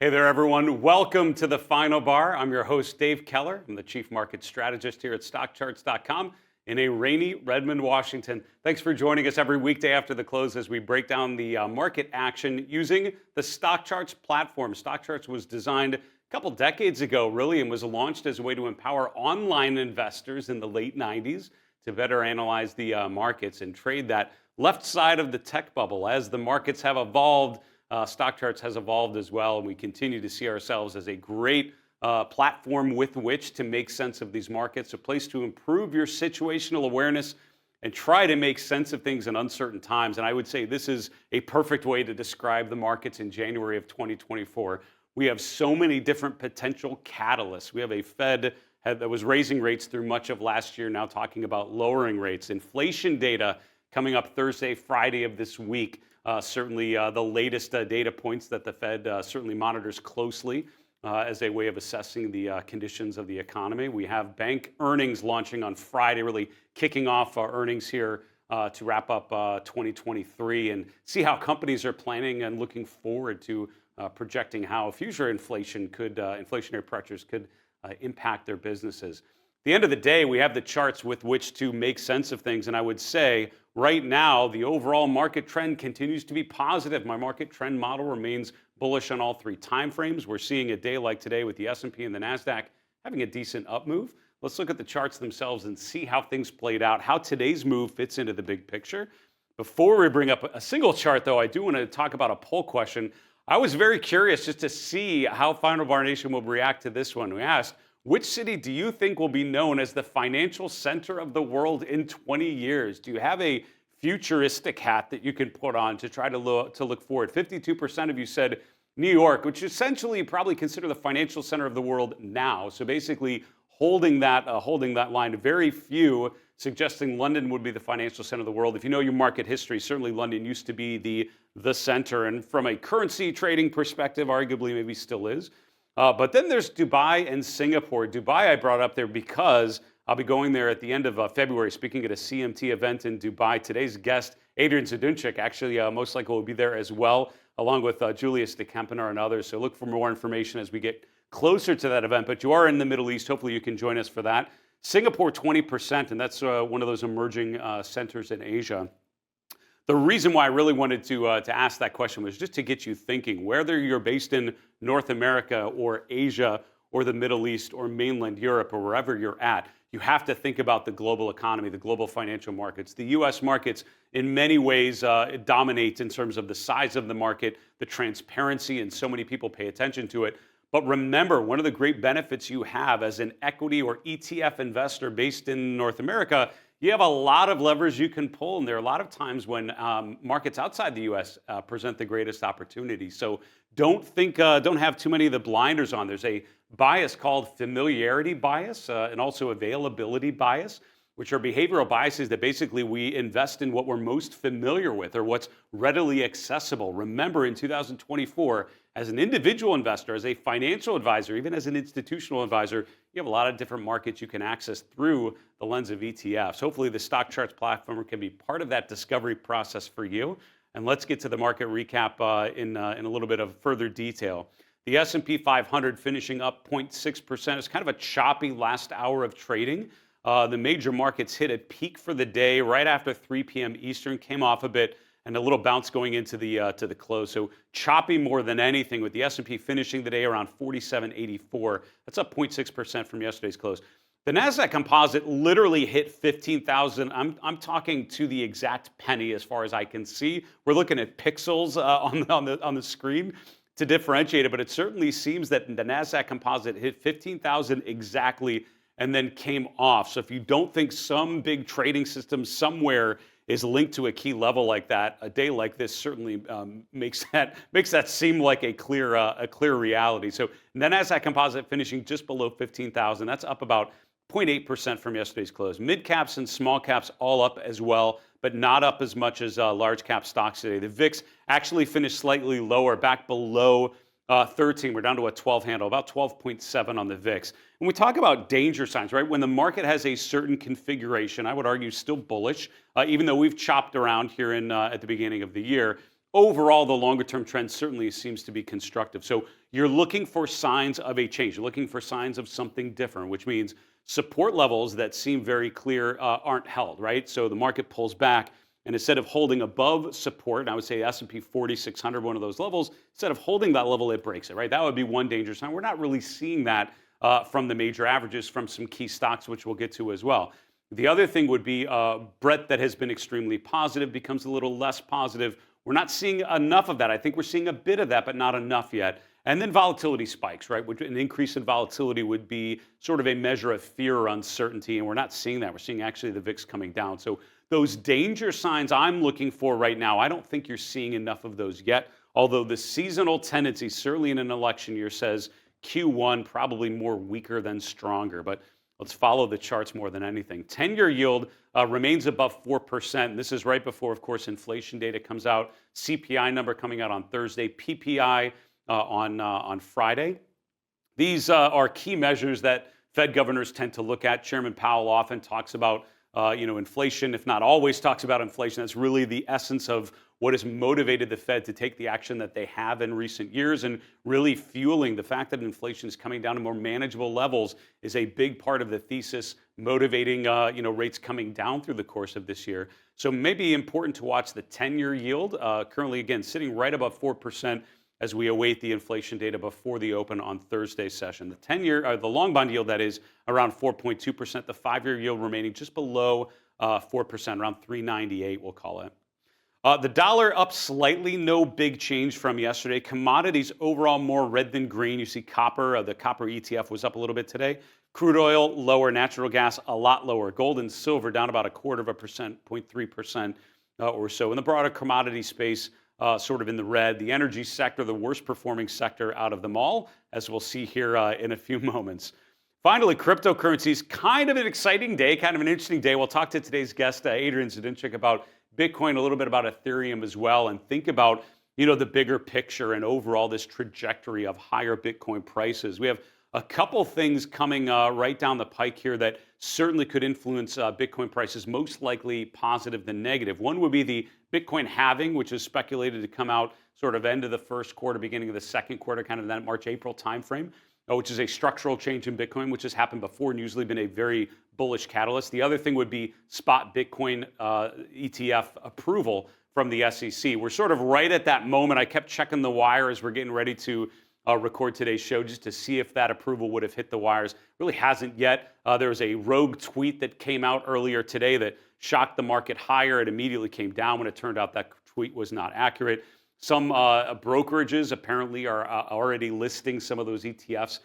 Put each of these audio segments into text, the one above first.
Hey there, everyone. Welcome to the Final Bar. I'm your host, Dave Keller. I'm the Chief Market Strategist here at StockCharts.com in a rainy Redmond, Washington. Thanks for joining us every weekday after the close as we break down the market action using the StockCharts platform. StockCharts was designed a couple decades ago, really, and was launched as a way to empower online investors in the late 90s to better analyze the markets and trade that left side of the tech bubble. As the markets have evolved, StockCharts has evolved as well, and we continue to see ourselves as a great platform with which to make sense of these markets, a place to improve your situational awareness and try to make sense of things in uncertain times. And I would say this is a perfect way to describe the markets in January of 2024. We have so many different potential catalysts. We have a Fed that was raising rates through much of last year, now talking about lowering rates. Inflation data coming up Thursday, Friday of this week. Certainly the latest data points that the Fed certainly monitors closely as a way of assessing the conditions of the economy. We have bank earnings launching on Friday, really kicking off our earnings here to wrap up 2023 and see how companies are planning and looking forward to projecting how future inflationary pressures could impact their businesses. At the end of the day, we have the charts with which to make sense of things, and I would say right now the overall market trend continues to be positive. My market trend model remains bullish on all three time frames. We're seeing a day like today with the S&P and the Nasdaq having a decent up move. Let's look at the charts themselves and see how things played out, how today's move fits into the big picture. Before we bring up a single chart, though, I do want to talk about a poll question. I was very curious just to see how Final Bar Nation will react to this one. We asked, which city do you think will be known as the financial center of the world in 20 years? Do you have a futuristic hat that you can put on to try to look forward? 52% of you said New York, which essentially you probably consider the financial center of the world now. So basically holding that line. Very few suggesting London would be the financial center of the world. If you know your market history, certainly London used to be the center. And from a currency trading perspective, arguably maybe still is. But then there's Dubai and Singapore. Dubai I brought up there because I'll be going there at the end of February, speaking at a CMT event in Dubai. Today's guest, Adrian Zduńczyk, actually most likely will be there as well, along with Julius de Kempenaar and others. So look for more information as we get closer to that event. But you are in the Middle East. Hopefully you can join us for that. Singapore, 20%, and that's one of those emerging centers in Asia. The reason why I really wanted to ask that question was just to get you thinking, whether you're based in North America or Asia or the Middle East or mainland Europe or wherever you're at, you have to think about the global economy, the global financial markets. The U.S. markets, in many ways, dominate in terms of the size of the market, the transparency, and so many people pay attention to it. But remember, one of the great benefits you have as an equity or ETF investor based in North America, you have a lot of levers you can pull, and there are a lot of times when markets outside the U.S. Present the greatest opportunity. So don't have too many of the blinders on. There's a bias called familiarity bias and also availability bias, which are behavioral biases that basically we invest in what we're most familiar with or what's readily accessible. Remember, in 2024, as an individual investor, as a financial advisor, even as an institutional advisor, you have a lot of different markets you can access through the lens of ETFs. Hopefully, the Stock Charts platform can be part of that discovery process for you. And let's get to the market recap in a little bit of further detail. The S&P 500 finishing up 0.6%. It's kind of a choppy last hour of trading. The major markets hit a peak for the day right after 3 p.m. Eastern, came off a bit, and a little bounce going into the to the close. So choppy more than anything, with the S&P finishing the day around 4784. That's up 0.6% from yesterday's close. The Nasdaq Composite literally hit 15,000. I'm talking to the exact penny as far as I can see. We're looking at pixels on the screen to differentiate it, but it certainly seems that the Nasdaq Composite hit 15,000 exactly and then came off. So if you don't think some big trading system somewhere is linked to a key level like that, a day like this certainly makes that seem like a clear reality. So the Nasdaq Composite finishing just below 15,000. That's up about 0.8% from yesterday's close. Mid caps and small caps all up as well, but not up as much as large cap stocks today. The VIX actually finished slightly lower, back below 13. We're down to a 12 handle, about 12.7 on the VIX. When we talk about danger signs, right, when the market has a certain configuration, I would argue still bullish, even though we've chopped around here at the beginning of the year. overall, the longer term trend certainly seems to be constructive. So you're looking for signs of a change. You're looking for signs of something different, which means support levels that seem very clear aren't held, right? So the market pulls back, and instead of holding above support, and I would say S&P 4600, one of those levels, instead of holding that level, it breaks it, right? That would be one dangerous sign. We're not really seeing that from the major averages from some key stocks, which we'll get to as well. The other thing would be breadth that has been extremely positive becomes a little less positive. We're not seeing enough of that. I think we're seeing a bit of that, but not enough yet. And then volatility spikes, right? An increase in volatility would be sort of a measure of fear or uncertainty, and we're not seeing that. We're seeing actually the VIX coming down. So those danger signs I'm looking for right now, I don't think you're seeing enough of those yet, although the seasonal tendency, certainly in an election year, says Q1 probably more weaker than stronger. But let's follow the charts more than anything. 10-year yield remains above 4%. This is right before, of course, inflation data comes out. CPI number coming out on Thursday. PPI on Friday. These are key measures that Fed governors tend to look at. Chairman Powell often talks about inflation, if not always talks about inflation. That's really the essence of what has motivated the Fed to take the action that they have in recent years, and really fueling the fact that inflation is coming down to more manageable levels is a big part of the thesis motivating rates coming down through the course of this year. So maybe important to watch the 10-year yield, currently again sitting right above 4% as we await the inflation data before the open on Thursday's session. The 10-year, the long bond yield, that is around 4.2%. The 5-year yield remaining just below 4%, around 398, we'll call it. The dollar up slightly, no big change from yesterday. Commodities overall more red than green. You see copper, the copper ETF was up a little bit today. Crude oil lower, natural gas a lot lower. Gold and silver down about 0.25%, 0.3% or so. In the broader commodity space, sort of in the red. The energy sector, the worst performing sector out of them all, as we'll see here in a few moments. Finally, cryptocurrencies, kind of an exciting day, kind of an interesting day. We'll talk to today's guest, Adrian Zduńczyk, about Bitcoin, a little bit about Ethereum as well, and think about the bigger picture and overall this trajectory of higher Bitcoin prices. We have a couple things coming right down the pike here that certainly could influence Bitcoin prices, most likely positive than negative. One would be the Bitcoin halving, which is speculated to come out sort of end of the first quarter, beginning of the second quarter, kind of that March-April timeframe, which is a structural change in Bitcoin, which has happened before and usually been a very bullish catalyst. The other thing would be spot Bitcoin ETF approval from the SEC. We're sort of right at that moment. I kept checking the wire as we're getting ready to record today's show just to see if that approval would have hit the wires. Really hasn't yet. There was a rogue tweet that came out earlier today that shocked the market higher. It immediately came down when it turned out that tweet was not accurate. Some brokerages apparently are already listing some of those ETFs,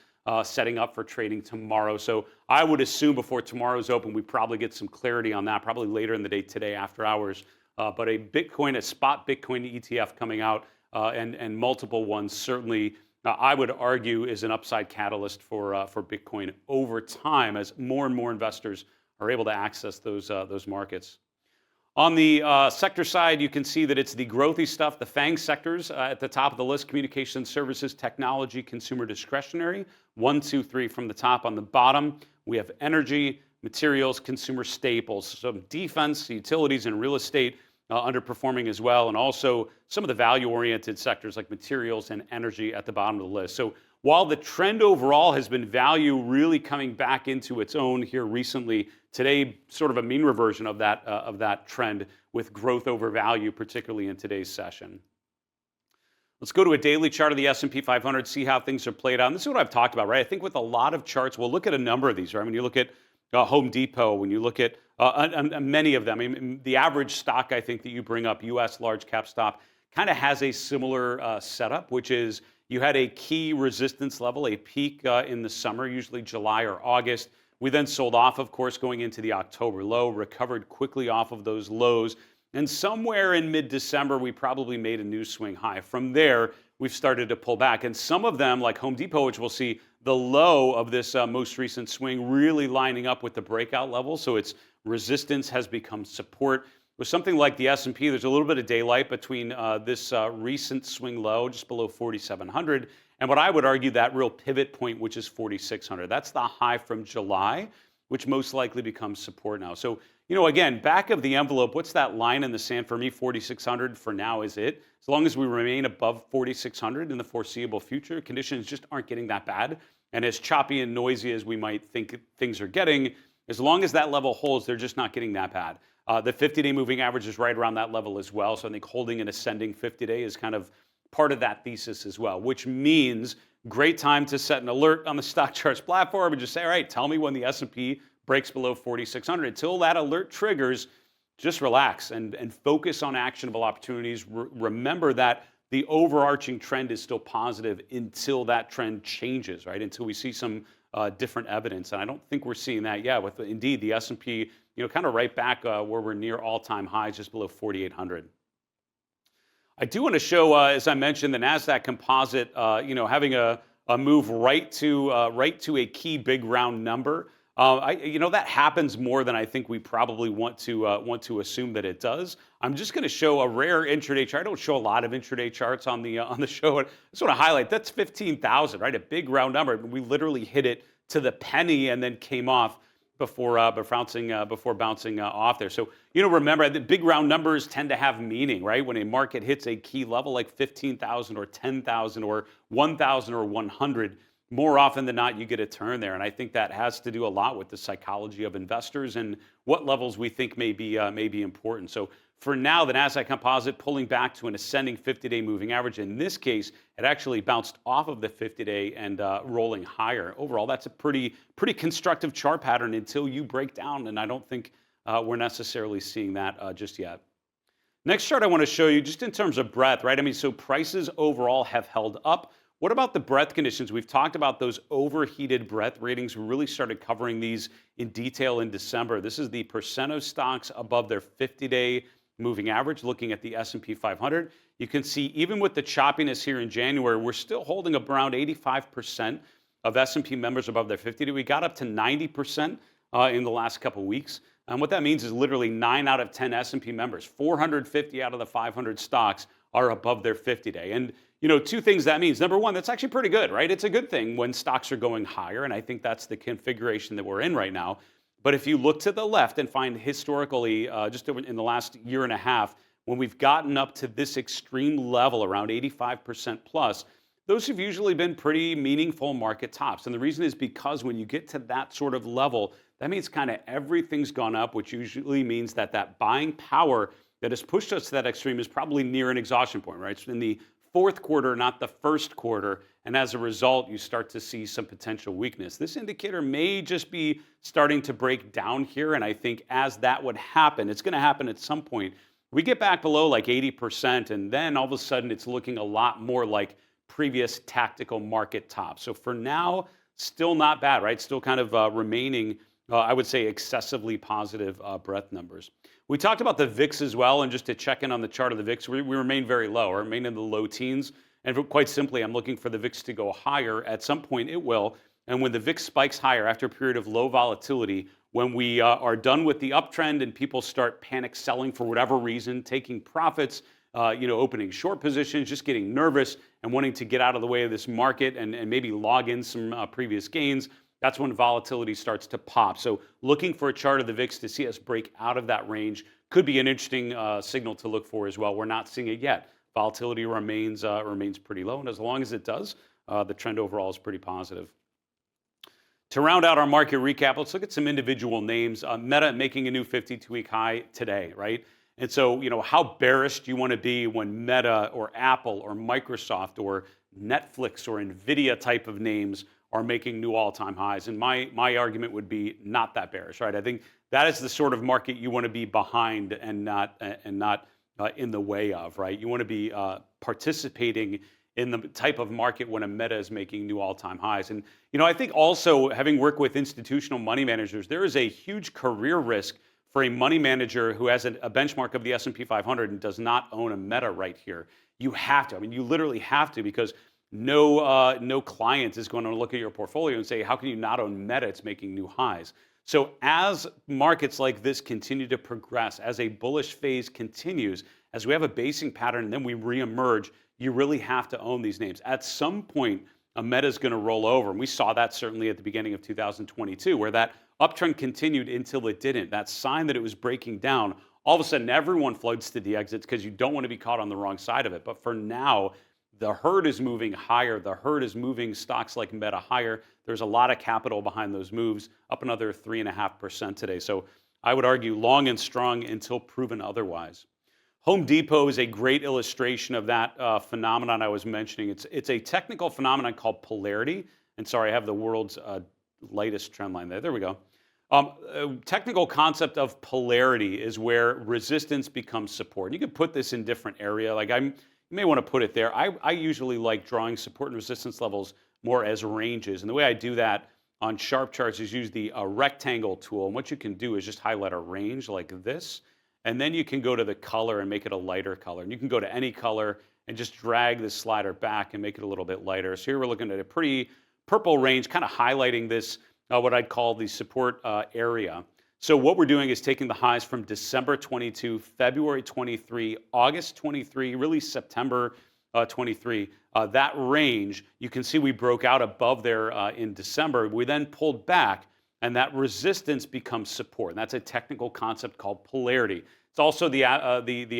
setting up for trading tomorrow. So I would assume before tomorrow's open, we probably get some clarity on that, probably later in the day today after hours. But a spot Bitcoin ETF coming out and multiple ones certainly, I would argue, is an upside catalyst for Bitcoin over time as more and more investors are able to access those markets. On the sector side, you can see that it's the growthy stuff, the FANG sectors at the top of the list: communications, services, technology, consumer discretionary. 1, 2, 3 from the top. On the bottom, we have energy, materials, consumer staples. So defense, utilities, and real estate underperforming as well, and also some of the value-oriented sectors like materials and energy at the bottom of the list. So while the trend overall has been value really coming back into its own here recently, today sort of a mean reversion of that trend with growth over value, particularly in today's session. Let's go to a daily chart of the S&P 500, see how things are played out. And this is what I've talked about, right? I think with a lot of charts, we'll look at a number of these, right? When you look at Home Depot, when you look at many of them, I mean, the average stock I think that you bring up, U.S. large cap stock, kind of has a similar setup, which is you had a key resistance level, a peak in the summer, usually July or August. We then sold off, of course, going into the October low, recovered quickly off of those lows. And somewhere in mid-December, we probably made a new swing high. From there, we've started to pull back. And some of them, like Home Depot, which we'll see the low of this most recent swing, really lining up with the breakout level. So its resistance has become support. With something like the S&P, there's a little bit of daylight between this recent swing low, just below 4,700, and what I would argue that real pivot point, which is 4,600. That's the high from July, which most likely becomes support now. So Again, back of the envelope, what's that line in the sand for me? 4,600 for now is it. As long as we remain above 4,600 in the foreseeable future, conditions just aren't getting that bad. And as choppy and noisy as we might think things are getting, as long as that level holds, they're just not getting that bad. The 50-day moving average is right around that level as well. So I think holding an ascending 50-day is kind of part of that thesis as well, which means great time to set an alert on the stock charts platform and just say, all right, tell me when the S&P breaks below 4,600. Until that alert triggers, just relax and focus on actionable opportunities. Remember that the overarching trend is still positive until that trend changes, right? Until we see some different evidence. And I don't think we're seeing that yet with, indeed, the S&P, kind of right back where we're near all-time highs, just below 4,800. I do want to show, as I mentioned, the Nasdaq Composite, having a move right to a key big round number. That happens more than I think we probably want to assume that it does. I'm just going to show a rare intraday chart. I don't show a lot of intraday charts on the show. I just want to highlight that's 15,000, right? A big round number. We literally hit it to the penny and then came off before bouncing off there. So remember, the big round numbers tend to have meaning, right? When a market hits a key level like 15,000 or 10,000 or 1,000 or 100. More often than not, you get a turn there. And I think that has to do a lot with the psychology of investors and what levels we think may be important. So for now, the Nasdaq Composite pulling back to an ascending 50-day moving average. In this case, it actually bounced off of the 50-day and rolling higher. Overall, that's a pretty constructive chart pattern until you break down. And I don't think we're necessarily seeing that just yet. Next chart I want to show you just in terms of breadth, right? So prices overall have held up. What about the breadth conditions? We've talked about those overheated breadth ratings. We really started covering these in detail in December. This is the percent of stocks above their 50-day moving average, looking at the S&P 500. You can see even with the choppiness here in January, we're still holding up around 85% of S&P members above their 50-day. We got up to 90% in the last couple of weeks. And what that means is literally 9 out of 10 S&P members, 450 out of the 500 stocks are above their 50-day. And two things that means. Number one, that's actually pretty good, right? It's a good thing when stocks are going higher, and I think that's the configuration that we're in right now. But if you look to the left and find historically, just in the last year and a half, when we've gotten up to this extreme level, around 85% plus, those have usually been pretty meaningful market tops. And the reason is because when you get to that sort of level, that means kind of everything's gone up, which usually means that buying power that has pushed us to that extreme is probably near an exhaustion point, right? It's in the fourth quarter, not the first quarter, and as a result, you start to see some potential weakness. This indicator may just be starting to break down here, and I think as that would happen, it's going to happen at some point. We get back below like 80%, and then all of a sudden it's looking a lot more like previous tactical market tops. So for now, still not bad, right? Still kind of remaining, I would say, excessively positive breadth numbers. We talked about the VIX as well, and just to check in on the chart of the VIX, we remain very low, or remain in the low teens. And quite simply, I'm looking for the VIX to go higher. At some point, it will. And when the VIX spikes higher after a period of low volatility, when we are done with the uptrend and people start panic selling for whatever reason, taking profits, opening short positions, just getting nervous and wanting to get out of the way of this market and maybe log in some previous gains, that's when volatility starts to pop. So looking for a chart of the VIX to see us break out of that range could be an interesting signal to look for as well. We're not seeing it yet. Volatility remains pretty low, and as long as it does, the trend overall is pretty positive. To round out our market recap, let's look at some individual names. Meta making a new 52-week high today, right? And so, how bearish do you want to be when Meta or Apple or Microsoft or Netflix or Nvidia type of names are making new all-time highs? And my argument would be not that bearish, right? I think that is the sort of market you want to be behind and not in the way of, right? You want to be participating in the type of market when a Meta is making new all-time highs. And I think also, having worked with institutional money managers, there is a huge career risk for a money manager who has a benchmark of the S&P 500 and does not own a Meta right here. You have to. You literally have to, because no client is going to look at your portfolio and say, how can you not own Meta? It's making new highs. So as markets like this continue to progress, as a bullish phase continues, as we have a basing pattern and then we reemerge, you really have to own these names. At some point, a Meta is going to roll over. And we saw that certainly at the beginning of 2022, where that uptrend continued until it didn't. That sign that it was breaking down, all of a sudden everyone floods to the exits because you don't want to be caught on the wrong side of it. But for now, the herd is moving higher. The herd is moving stocks like Meta higher. There's a lot of capital behind those moves, up another 3.5% today. So I would argue long and strong until proven otherwise. Home Depot is a great illustration of that phenomenon I was mentioning. It's a technical phenomenon called polarity. And sorry, I have the world's lightest trend line there. There we go. Technical concept of polarity is where resistance becomes support. You could put this in different area. You may want to put it there. I usually like drawing support and resistance levels more as ranges. And the way I do that on sharp charts is use the rectangle tool. And what you can do is just highlight a range like this. And then you can go to the color and make it a lighter color. And you can go to any color and just drag the slider back and make it a little bit lighter. So here we're looking at a pretty purple range, kind of highlighting this, what I'd call the support area. So what we're doing is taking the highs from December 22, February 23, August 23, really September 23. That range, you can see we broke out above there in December. We then pulled back, and that resistance becomes support. And that's a technical concept called polarity. It's also the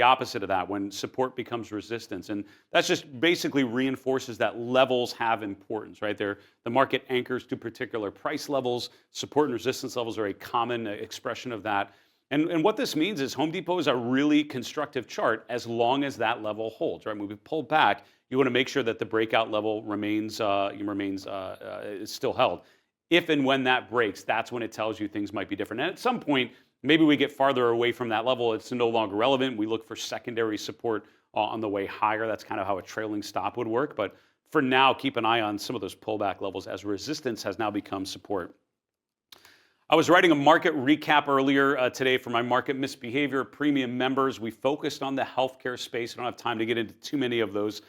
opposite of that, when support becomes resistance. And that's just basically reinforces that levels have importance, right? The market anchors to particular price levels. Support and resistance levels are a common expression of that. And what this means is Home Depot is a really constructive chart as long as that level holds, right? When we pull back, you want to make sure that the breakout level remains is still held. If and when that breaks, that's when it tells you things might be different. And at some point, maybe we get farther away from that level. It's no longer relevant. We look for secondary support on the way higher. That's kind of how a trailing stop would work. But for now, keep an eye on some of those pullback levels as resistance has now become support. I was writing a market recap earlier today for my market misbehavior premium members. We focused on the healthcare space. I don't have time to get into too many of those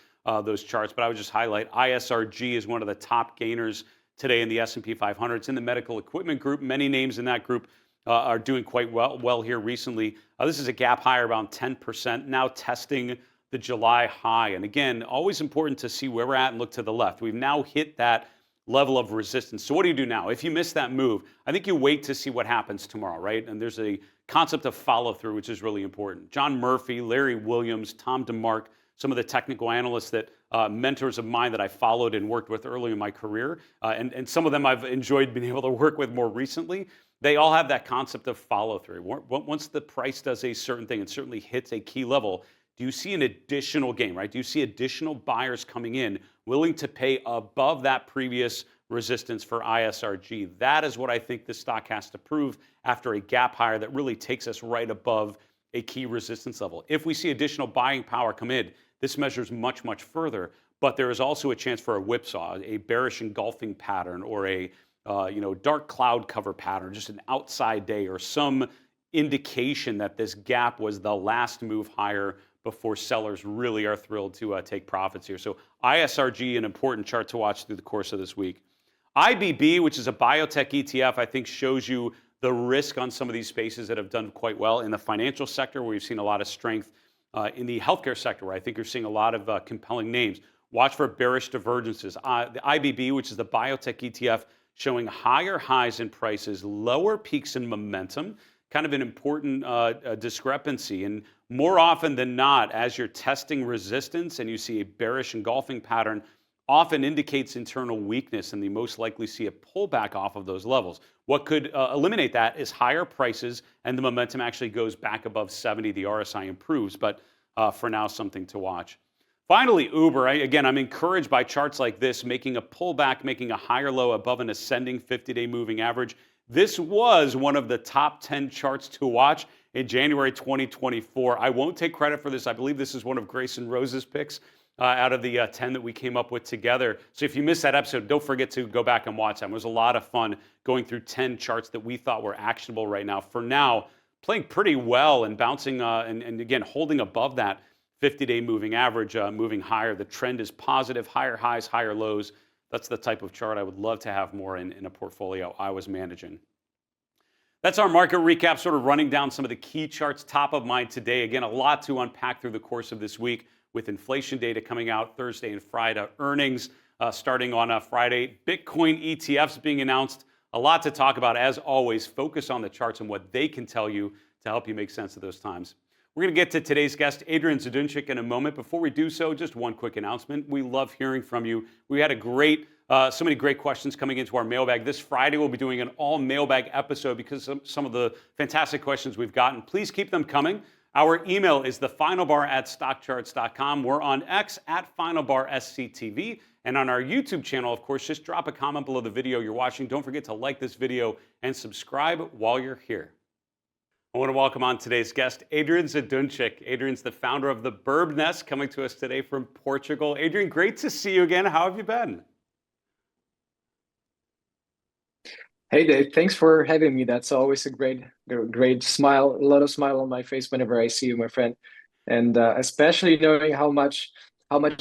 charts, but I would just highlight ISRG is one of the top gainers today in the S&P 500. It's in the medical equipment group. Many names in that group are doing quite well here recently. This is a gap higher, around 10%, now testing the July high. And again, always important to see where we're at and look to the left. We've now hit that level of resistance. So what do you do now? If you miss that move, I think you wait to see what happens tomorrow, right? And there's a concept of follow through, which is really important. John Murphy, Larry Williams, Tom DeMark, some of the technical analysts that mentors of mine that I followed and worked with early in my career, and some of them I've enjoyed being able to work with more recently, they all have that concept of follow through. Once the price does a certain thing and certainly hits a key level, do you see an additional gain, right? Do you see additional buyers coming in willing to pay above that previous resistance for ISRG? That is what I think the stock has to prove after a gap higher that really takes us right above a key resistance level. If we see additional buying power come in, this measures much, much further. But there is also a chance for a whipsaw, a bearish engulfing pattern, or a dark cloud cover pattern, just an outside day, or some indication that this gap was the last move higher before sellers really are thrilled to take profits here. So ISRG, an important chart to watch through the course of this week. IBB, which is a biotech ETF, I think shows you the risk on some of these spaces that have done quite well in the financial sector, where we've seen a lot of strength, in the healthcare sector, where I think you're seeing a lot of compelling names. Watch for bearish divergences. The IBB, which is the biotech ETF, showing higher highs in prices, lower peaks in momentum, kind of an important discrepancy. And more often than not, as you're testing resistance and you see a bearish engulfing pattern, often indicates internal weakness, and you most likely see a pullback off of those levels. What could eliminate that is higher prices, and the momentum actually goes back above 70. The RSI improves, but for now, something to watch. Finally, Uber. I'm encouraged by charts like this, making a pullback, making a higher low above an ascending 50-day moving average. This was one of the top 10 charts to watch in January 2024. I won't take credit for this. I believe this is one of Grayson Rose's picks out of the 10 that we came up with together. So if you missed that episode, don't forget to go back and watch them. It was a lot of fun going through 10 charts that we thought were actionable right now. For now, playing pretty well and bouncing and again, holding above that 50-day moving average, moving higher. The trend is positive, higher highs, higher lows. That's the type of chart I would love to have more in a portfolio I was managing. That's our market recap, sort of running down some of the key charts top of mind today. Again, a lot to unpack through the course of this week, with inflation data coming out Thursday and Friday, earnings starting on Friday, Bitcoin ETFs being announced A lot to talk about. As always, focus on the charts and what they can tell you to help you make sense of those times. We're going to get to today's guest, Adrian Zduńczyk, in a moment. Before we do so, just one quick announcement. We love hearing from you. We had so many great questions coming into our mailbag. This Friday, we'll be doing an all mailbag episode because of some of the fantastic questions we've gotten. Please keep them coming. Our email is thefinalbar@stockcharts.com. We're on X @finalbarsctv. And on our YouTube channel, of course, just drop a comment below the video you're watching. Don't forget to like this video and subscribe while you're here. I want to welcome on today's guest, Adrian Zduńczyk. Adrian's the founder of the Birb Nest, coming to us today from Portugal. Adrian, great to see you again. How have you been? Hey Dave, thanks for having me. That's always a great smile, a lot of smile on my face whenever I see you, my friend. And especially knowing how much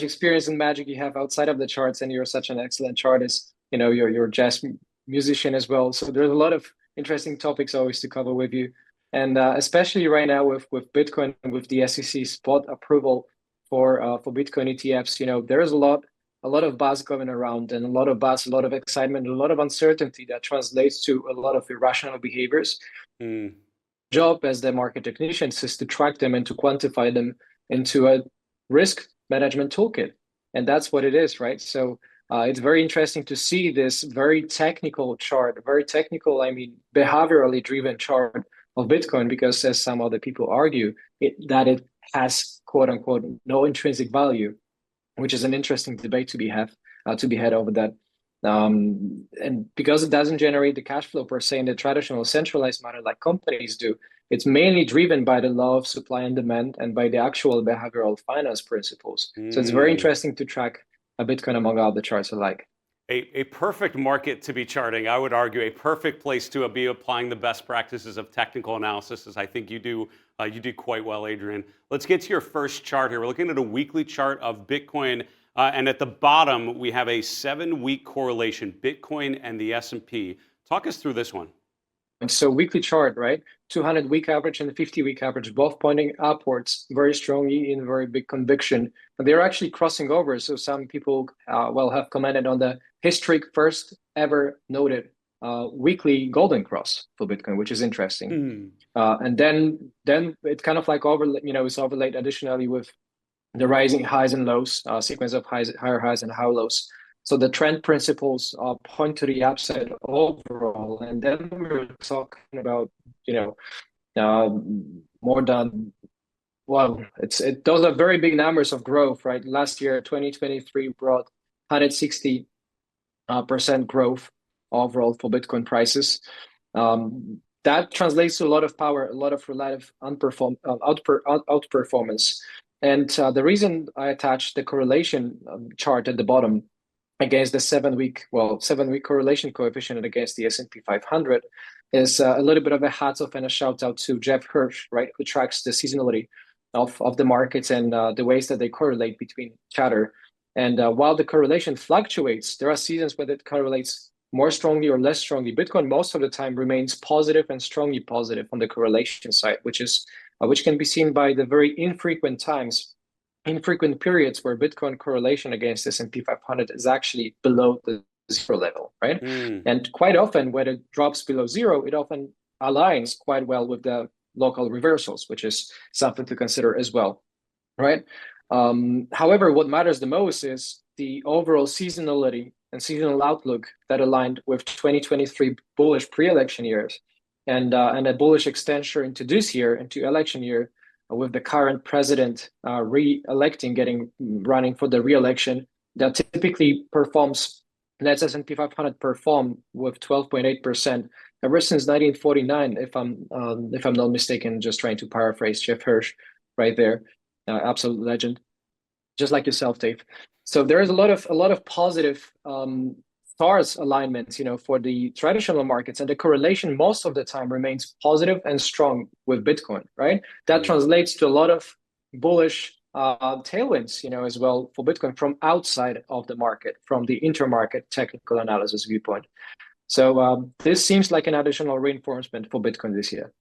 experience and magic you have outside of the charts, and you're such an excellent chartist. You know, you're a jazz musician as well. So there's a lot of interesting topics always to cover with you. And especially right now with Bitcoin, with the SEC spot approval for Bitcoin ETFs, you know, there's a lot of buzz going around, and a lot of buzz, a lot of excitement, a lot of uncertainty that translates to a lot of irrational behaviors. Job as the market technicians is to track them and to quantify them into a risk management toolkit. And that's what it is, right? So it's very interesting to see this very technical chart, I mean, behaviorally driven chart of Bitcoin, because as some other people argue, that it has quote unquote no intrinsic value, which is an interesting debate to be had over that. And because it doesn't generate the cash flow per se in the traditional centralized manner like companies do, it's mainly driven by the law of supply and demand and by the actual behavioral finance principles. So it's very interesting to track a Bitcoin among all the charts alike. A perfect market to be charting, I would argue, a perfect place to be applying the best practices of technical analysis, as I think you do quite well, Adrian. Let's get to your first chart here. We're looking at a weekly chart of Bitcoin, and at the bottom, we have a 7-week correlation, Bitcoin and the S&P. Talk us through this one. And so weekly chart, right? 200-week average and the 50-week average, both pointing upwards very strongly in very big conviction. And they're actually crossing over. So some people, have commented on the historic first ever noted weekly golden cross for Bitcoin, which is interesting. And then it kind of like it's overlaid additionally with the rising highs and lows, sequence of higher highs and higher lows. So the trend principles point to the upside overall. And then we're talking about, more than, those are very big numbers of growth, right? Last year, 2023 brought 160% growth overall for Bitcoin prices. That translates to a lot of power, a lot of relative outperformance. And the reason I attached the correlation chart at the bottom against the 7-week correlation coefficient against the S&P 500 is a little bit of a hats off and a shout out to Jeff Hirsch, right, who tracks the seasonality of the markets and the ways that they correlate between chatter. And while the correlation fluctuates, there are seasons where it correlates more strongly or less strongly. Bitcoin most of the time remains positive and strongly positive on the correlation side, which can be seen by the very infrequent periods where Bitcoin correlation against S&P 500 is actually below the zero level, right? And quite often when it drops below zero, it often aligns quite well with the local reversals, which is something to consider as well, right? However, what matters the most is the overall seasonality and seasonal outlook that aligned with 2023 bullish pre-election years and a bullish extension into this year, into election year, with the current president running for the re-election, that typically lets S&P 500 perform with 12.8% ever since 1949, if I'm not mistaken. Just trying to paraphrase Jeff Hirsch, right there, absolute legend, just like yourself, Dave. So there is a lot of positive stars alignments, for the traditional markets, and the correlation most of the time remains positive and strong with Bitcoin, right? That translates to a lot of bullish tailwinds, as well for Bitcoin from outside of the market, from the intermarket technical analysis viewpoint. So this seems like an additional reinforcement for Bitcoin this year.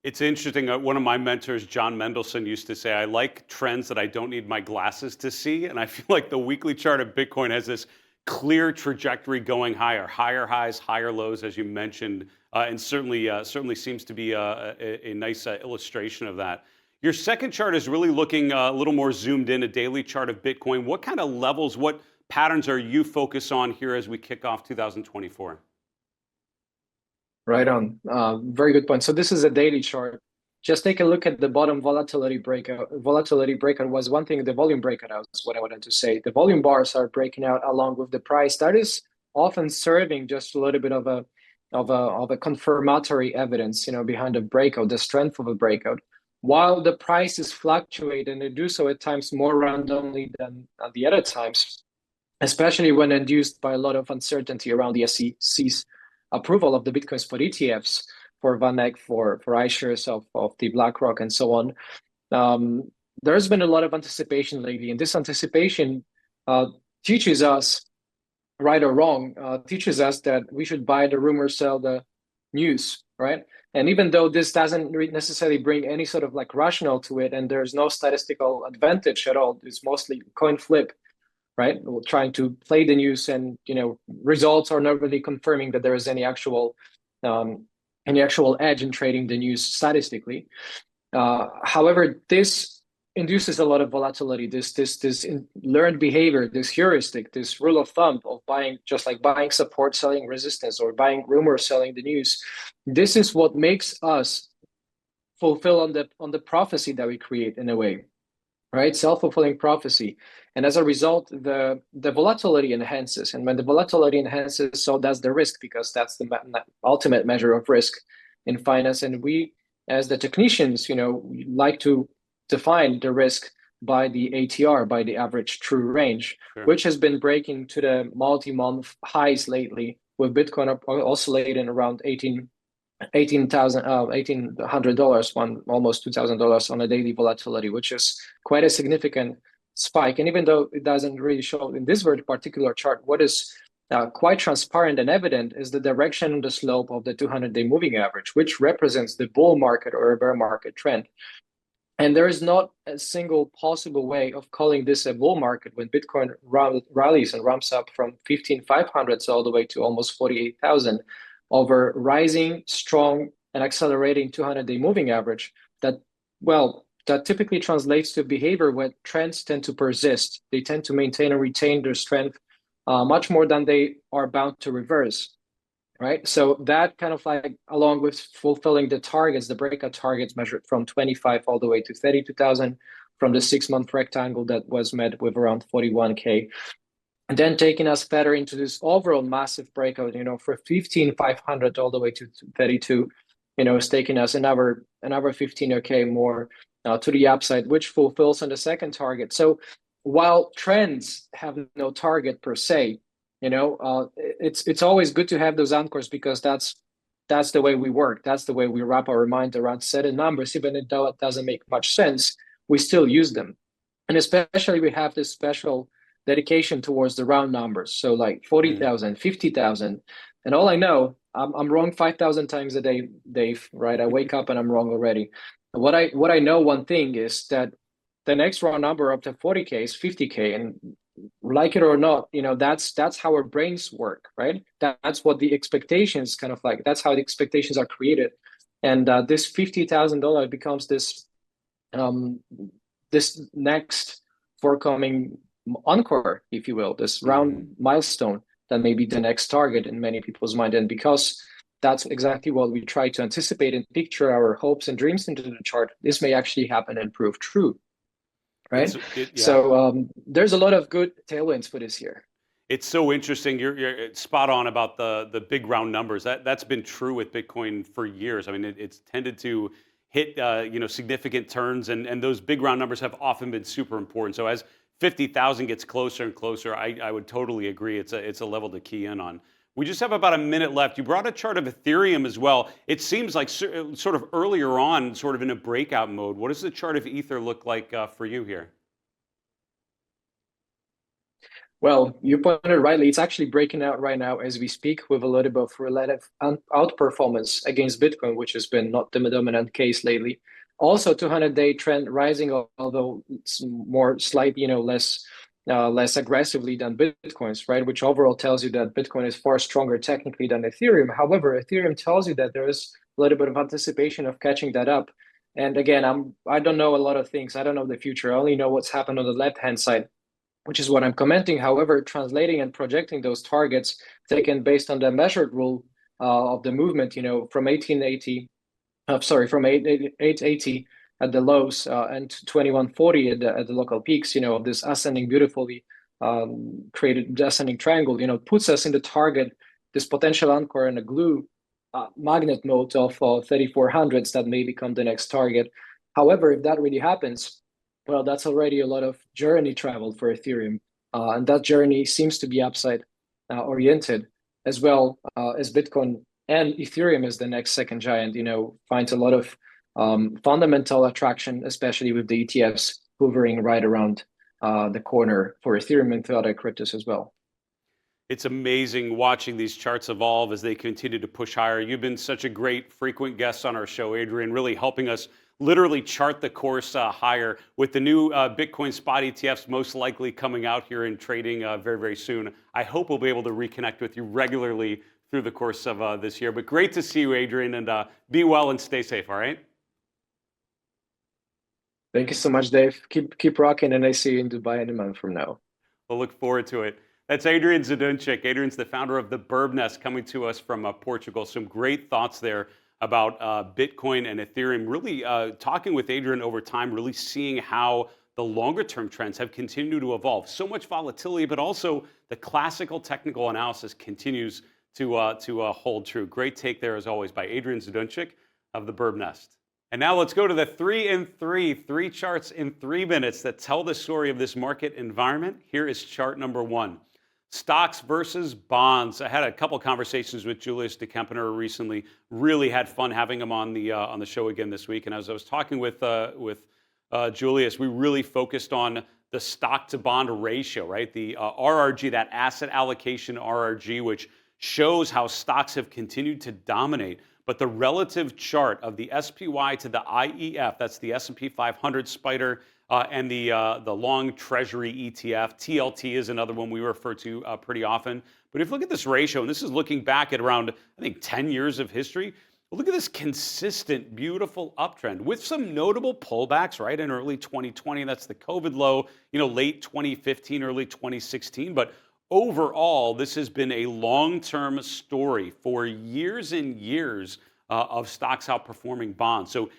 It's interesting. One of my mentors, John Mendelsohn, used to say, I like trends that I don't need my glasses to see. And I feel like the weekly chart of Bitcoin has this clear trajectory going higher, higher highs, higher lows, as you mentioned, and certainly seems to be a nice illustration of that. Your second chart is really looking a little more zoomed in, a daily chart of Bitcoin. What kind of levels, what patterns are you focused on here as we kick off 2024? Right on. Very good point. So this is a daily chart. Just take a look at the bottom volatility breakout. Volatility breakout was one thing. The volume breakout is what I wanted to say. The volume bars are breaking out along with the price. That is often serving just a little bit of a confirmatory evidence, behind the breakout, the strength of a breakout. While the prices fluctuate, and they do so at times more randomly than at the other times, especially when induced by a lot of uncertainty around the SEC's approval of the Bitcoin spot ETFs for VanEck, for iShares of the BlackRock, and so on. There's been a lot of anticipation lately, and this anticipation teaches us, right or wrong, teaches us that we should buy the rumor, sell the news, right? And even though this doesn't necessarily bring any sort of like rationale to it, and there's no statistical advantage at all, it's mostly coin flip, right? We're trying to play the news, and results are not really confirming that there is any actual edge in trading the news statistically. However, this induces a lot of volatility. This learned behavior, this heuristic, this rule of thumb of buying, just like buying support, selling resistance, or buying rumor, selling the news. This is what makes us fulfill on the prophecy that we create, in a way, right? Self-fulfilling prophecy. And as a result, the volatility enhances. And when the volatility enhances, so does the risk, because that's the ultimate measure of risk in finance. And we, as the technicians, we like to define the risk by the ATR, by the average true range, sure, which has been breaking to the multi-month highs lately, with Bitcoin oscillating around $1,800, almost $2,000 on a daily volatility, which is quite a significant spike. And even though it doesn't really show in this very particular chart, what is quite transparent and evident is the direction and the slope of the 200-day moving average, which represents the bull market or a bear market trend. And there is not a single possible way of calling this a bull market when Bitcoin rallies and ramps up from 15,500 all the way to almost 48,000 over rising, strong, and accelerating 200-day moving average. That typically translates to behavior where trends tend to persist. They tend to maintain and retain their strength much more than they are bound to reverse, right? So that kind of like, along with fulfilling the targets, the breakout targets measured from 25 all the way to 32,000 from the 6-month rectangle that was met with around 41K. And then taking us further into this overall massive breakout, for 15,500 all the way to 32, is taking us another 15K more to the upside, which fulfills on the second target. So while trends have no target per se, it's always good to have those anchors, because that's the way we work. That's the way we wrap our mind around certain numbers. Even if that doesn't make much sense, we still use them. And especially we have this special dedication towards the round numbers. So like 40,000, 50,000. And all I know, I'm wrong 5,000 times a day, Dave, right? I wake up and I'm wrong already. What I know, one thing is that the next round number up to 40K is 50K. And like it or not, that's how our brains work, right? That's what the expectations kind of like, that's how the expectations are created. And this $50,000 becomes this next forthcoming encore, if you will, this round milestone that may be the next target in many people's mind. And because that's exactly what we try to anticipate and picture our hopes and dreams into the chart, this may actually happen and prove true, right? So there's a lot of good tailwinds for this year. It's so interesting. You're spot on about the big round numbers. That's been true with Bitcoin for years. I mean, it's tended to hit significant turns, and those big round numbers have often been super important. So as 50,000 gets closer and closer, I would totally agree. It's a level to key in on. We just have about a minute left. You brought a chart of Ethereum as well. It seems like sort of earlier on, sort of in a breakout mode. What does the chart of Ether look like for you here? Well, you pointed rightly. It's actually breaking out right now as we speak, with a little bit of relative outperformance against Bitcoin, which has been not the dominant case lately. Also, 200-day trend rising, although it's more slight, less less aggressively than Bitcoin's, right? Which overall tells you that Bitcoin is far stronger technically than Ethereum. However, Ethereum tells you that there is a little bit of anticipation of catching that up. And again, I don't know a lot of things. I don't know the future. I only know what's happened on the left-hand side, which is what I'm commenting. However, translating and projecting those targets taken based on the measured rule of the movement, from 1880, from 880 at the lows and 2140 at the local peaks, this ascending beautifully created ascending triangle, puts us in the target, this potential anchor and a glue magnet mode of 3400s that may become the next target. However, if that really happens, well, that's already a lot of journey traveled for Ethereum. And that journey seems to be upside oriented as well as Bitcoin and Ethereum is the next second giant, finds a lot of fundamental attraction, especially with the ETFs hovering right around the corner for Ethereum and for other cryptos as well. It's amazing watching these charts evolve as they continue to push higher. You've been such a great frequent guest on our show, Adrian, really helping us literally chart the course higher with the new Bitcoin spot ETFs most likely coming out here and trading very, very soon. I hope we'll be able to reconnect with you regularly through the course of this year. But great to see you, Adrian, and be well and stay safe, all right? Thank you so much, Dave. Keep rocking, and I see you in Dubai in a month from now. We'll look forward to it. That's Adrian Zduńczyk. Adrian's the founder of the Birb Nest, coming to us from Portugal. Some great thoughts there about Bitcoin and Ethereum. Really talking with Adrian over time, really seeing how the longer term trends have continued to evolve. So much volatility, but also the classical technical analysis continues to hold true. Great take there, as always, by Adrian Zduńczyk of the Birb Nest. And now let's go to the 3 in 3, 3 charts in 3 minutes that tell the story of this market environment. Here is chart number 1. Stocks versus bonds. I had a couple conversations with Julius de Kempener recently. Really had fun having him on the show again this week. And as I was talking with Julius, we really focused on the stock to bond ratio, right? The RRG, that asset allocation RRG, which shows how stocks have continued to dominate. But the relative chart of the SPY to the IEF, that's the S&P 500 spider, and the long treasury ETF. TLT is another one we refer to pretty often. But if you look at this ratio, and this is looking back at around, I think, 10 years of history, look at this consistent, beautiful uptrend with some notable pullbacks, right? In early 2020, that's the COVID low, late 2015, early 2016. But overall, this has been a long-term story for years and years of stocks outperforming bonds. So,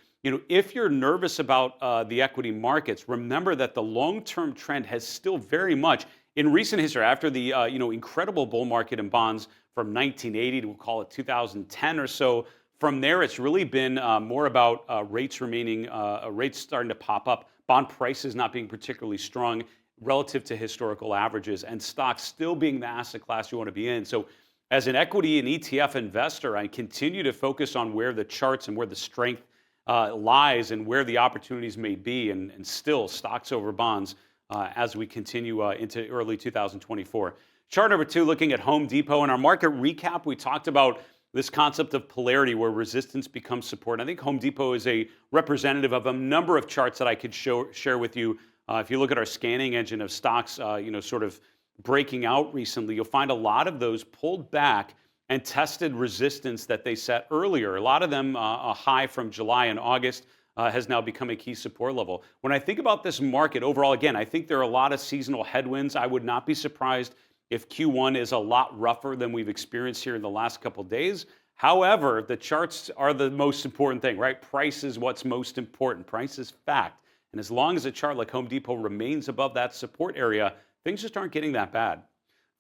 if you're nervous about the equity markets, remember that the long-term trend has still very much, in recent history, after the incredible bull market in bonds from 1980 to, we'll call it 2010 or so, from there it's really been more about rates starting to pop up, bond prices not being particularly strong relative to historical averages, and stocks still being the asset class you want to be in. So as an equity and ETF investor, I continue to focus on where the charts and where the strength lies and where the opportunities may be, and still stocks over bonds as we continue into early 2024. Chart number 2, looking at Home Depot. In our market recap, we talked about this concept of polarity where resistance becomes support. I think Home Depot is a representative of a number of charts that I could share with you. If you look at our scanning engine of stocks, sort of breaking out recently, you'll find a lot of those pulled back and tested resistance that they set earlier. A lot of them, a high from July and August, has now become a key support level. When I think about this market overall, again, I think there are a lot of seasonal headwinds. I would not be surprised if Q1 is a lot rougher than we've experienced here in the last couple of days. However, the charts are the most important thing, right? Price is what's most important. Price is fact. And as long as a chart like Home Depot remains above that support area, things just aren't getting that bad.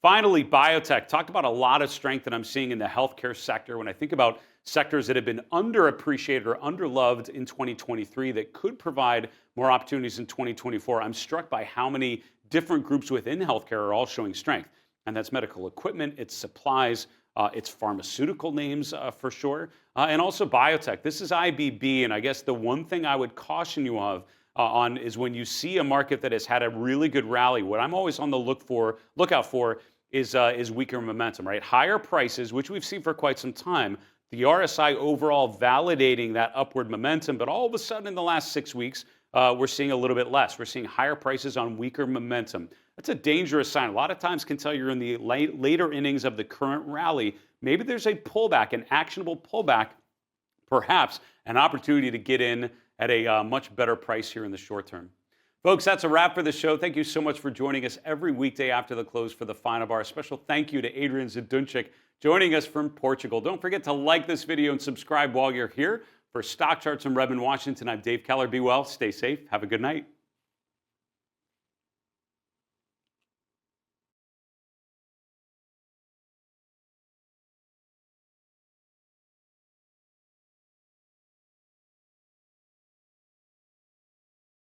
Finally, biotech. Talked about a lot of strength that I'm seeing in the healthcare sector. When I think about sectors that have been underappreciated or underloved in 2023 that could provide more opportunities in 2024, I'm struck by how many different groups within healthcare are all showing strength. And that's medical equipment, it's supplies, it's pharmaceutical names for sure, and also biotech. This is IBB, and I guess the one thing I would caution you on is when you see a market that has had a really good rally, what I'm always on the lookout for is weaker momentum, right? Higher prices, which we've seen for quite some time, the RSI overall validating that upward momentum, but all of a sudden in the last 6 weeks, we're seeing a little bit less. We're seeing higher prices on weaker momentum. That's a dangerous sign. A lot of times can tell you're in the later innings of the current rally. Maybe there's a pullback, an actionable pullback, perhaps an opportunity to get in at a much better price here in the short term. Folks, that's a wrap for the show. Thank you so much for joining us every weekday after the close for the Final Bar. A special thank you to Adrian Zduńczyk joining us from Portugal. Don't forget to like this video and subscribe while you're here. For Stock Charts from Redmond, Washington, I'm Dave Keller. Be well, stay safe, have a good night.